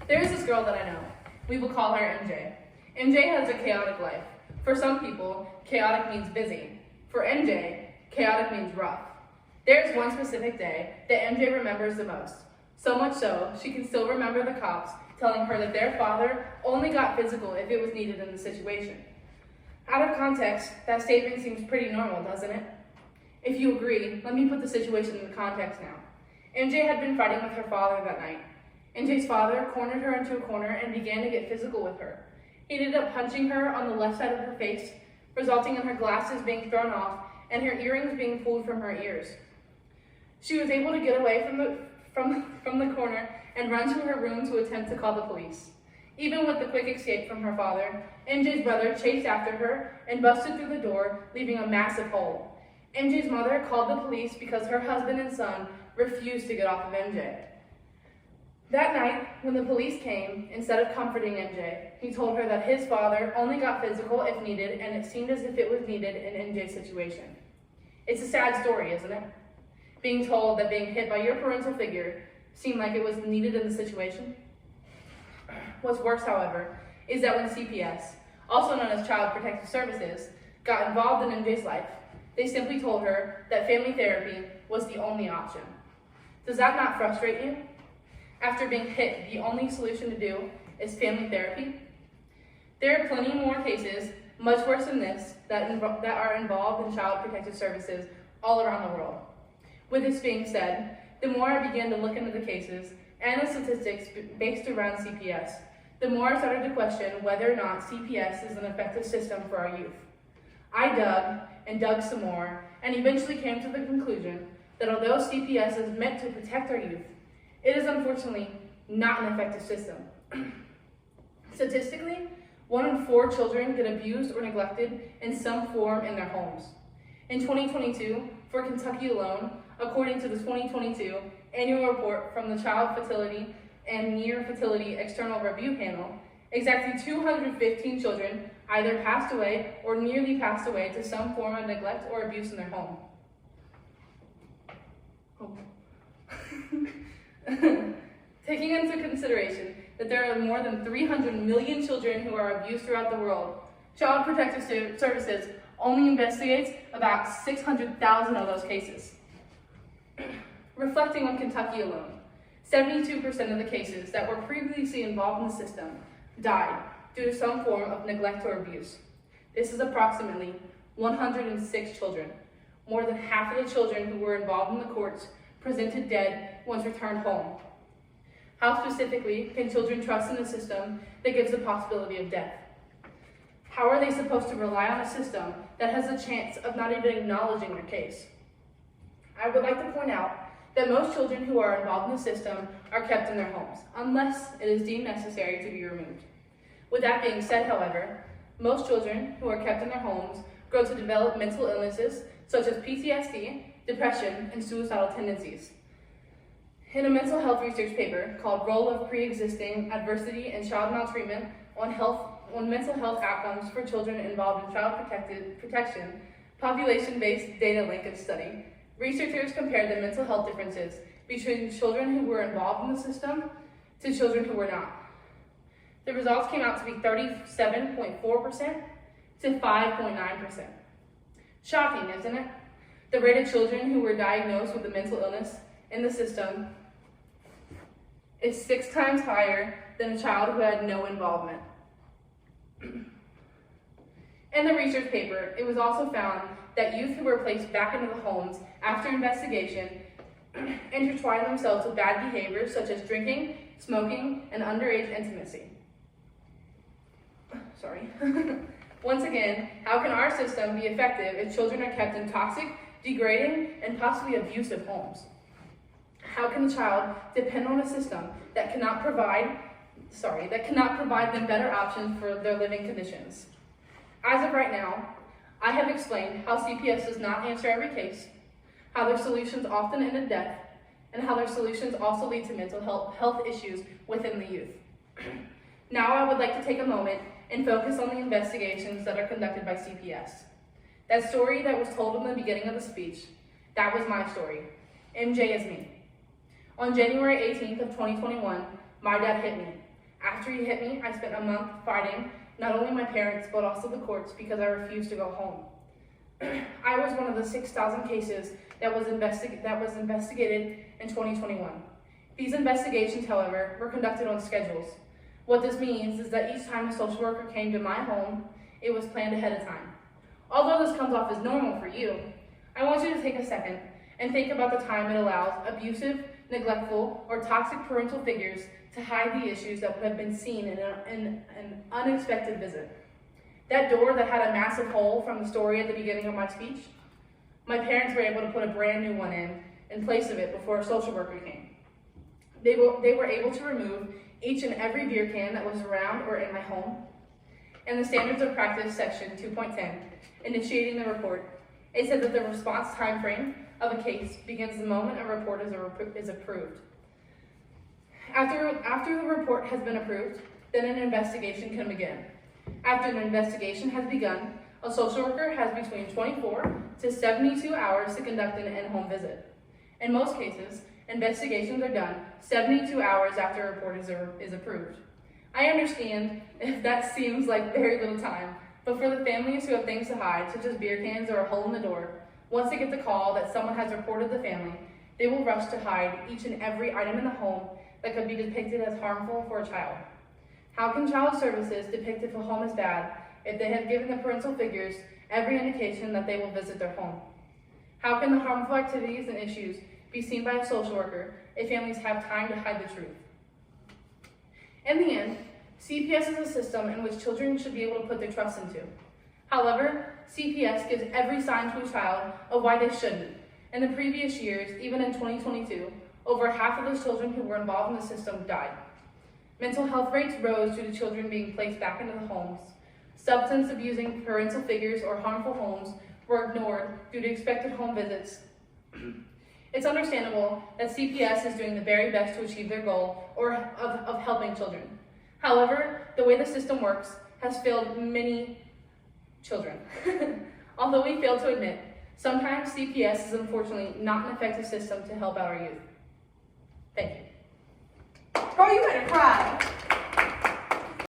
There is this girl that I know. We will call her MJ. MJ has a chaotic life. For some people, chaotic means busy. For MJ, chaotic means rough. There's one specific day that MJ remembers the most. So much so, she can still remember the cops telling her that their father only got physical if it was needed in the situation. Out of context, that statement seems pretty normal, doesn't it? If you agree, let me put the situation into context now. MJ had been fighting with her father that night. MJ's father cornered her into a corner and began to get physical with her. He ended up punching her on the left side of her face, resulting in her glasses being thrown off and her earrings being pulled from her ears. She was able to get away from the corner and run to her room to attempt to call the police. Even with the quick escape from her father, MJ's brother chased after her and busted through the door, leaving a massive hole. MJ's mother called the police because her husband and son refused to get off of MJ. That night, when the police came, instead of comforting MJ, he told her that his father only got physical if needed, and it seemed as if it was needed in MJ's situation. It's a sad story, isn't it? Being told that being hit by your parental figure seemed like it was needed in the situation. What's worse, however, is that when CPS, also known as Child Protective Services, got involved in MJ's life, they simply told her that family therapy was the only option. Does that not frustrate you? After being hit, the only solution to do is family therapy? There are plenty more cases, much worse than this, that are involved in Child Protective Services all around the world. With this being said, the more I began to look into the cases and the statistics based around CPS, the more I started to question whether or not CPS is an effective system for our youth. I dug some more, and eventually came to the conclusion that although CPS is meant to protect our youth, it is unfortunately not an effective system. Statistically, 1 in 4 children get abused or neglected in some form in their homes. In 2022, for Kentucky alone, according to the 2022 annual report from the Child Fertility and Near Fertility External Review Panel, exactly 215 children either passed away or nearly passed away to some form of neglect or abuse in their home. Taking into consideration that there are more than 300 million children who are abused throughout the world, Child Protective Services only investigates about 600,000 of those cases. Reflecting on Kentucky alone, 72% of the cases that were previously involved in the system died due to some form of neglect or abuse. This is approximately 106 children. More than half of the children who were involved in the courts presented dead once returned home. How specifically can children trust in a system that gives the possibility of death? How are they supposed to rely on a system that has a chance of not even acknowledging their case? I would like to point out that most children who are involved in the system are kept in their homes, unless it is deemed necessary to be removed. With that being said, however, most children who are kept in their homes grow to develop mental illnesses such as PTSD, depression, and suicidal tendencies. In a mental health research paper called Role of Pre-Existing Adversity and Child Maltreatment on Mental Health Outcomes for Children Involved in Child Protection, Population-Based Data Linkage Study, researchers compared the mental health differences between children who were involved in the system to children who were not. The results came out to be 37.4% to 5.9%. Shocking, isn't it? The rate of children who were diagnosed with a mental illness in the system is 6 times higher than a child who had no involvement. In the research paper, it was also found that youth who were placed back into the homes after investigation intertwined themselves with bad behaviors such as drinking, smoking, and underage intimacy. Once again, how can our system be effective if children are kept in toxic, degrading, and possibly abusive homes? How can a child depend on a system that cannot provide them better options for their living conditions? As of right now, I have explained how CPS does not answer every case, how their solutions often end in death, and how their solutions also lead to mental health issues within the youth. Now I would like to take a moment and focus on the investigations that are conducted by CPS. That story that was told in the beginning of the speech, that was my story. MJ is me. On January 18th of 2021, my dad hit me. After he hit me, I spent a month fighting not only my parents, but also the courts because I refused to go home. I was one of the 6,000 cases that was investigated in 2021. These investigations, however, were conducted on schedules. What this means is that each time a social worker came to my home, it was planned ahead of time. Although this comes off as normal for you, I want you to take a second and think about the time it allows abusive, neglectful, or toxic parental figures to hide the issues that would have been seen in an unexpected visit. That door that had a massive hole from the story at the beginning of my speech, my parents were able to put a brand new one in place of it before a social worker came. They were able to remove each and every beer can that was around or in my home. In the Standards of Practice section 2.10, initiating the report, it said that the response time frame of a case begins the moment a report is approved. After the report has been approved, then an investigation can begin. After an investigation has begun, a social worker has between 24 to 72 hours to conduct an in-home visit. In most cases, investigations are done 72 hours after a report is approved. I understand if that seems like very little time, but for the families who have things to hide, such as beer cans or a hole in the door, once they get the call that someone has reported the family, they will rush to hide each and every item in the home that could be depicted as harmful for a child. How can child services depict if a home is bad if they have given the parental figures every indication that they will visit their home? How can the harmful activities and issues be seen by a social worker if families have time to hide the truth? In the end, CPS is a system in which children should be able to put their trust into. However, CPS gives every sign to a child of why they shouldn't. In the previous years, even in 2022, over half of those children who were involved in the system died. Mental health rates rose due to children being placed back into the homes. Substance abusing parental figures or harmful homes were ignored due to expected home visits. It's understandable that CPS is doing the very best to achieve their goal of helping children. However, the way the system works has failed many children. Although we fail to admit, sometimes CPS is unfortunately not an effective system to help out our youth. Thank you. Girl, you better cry.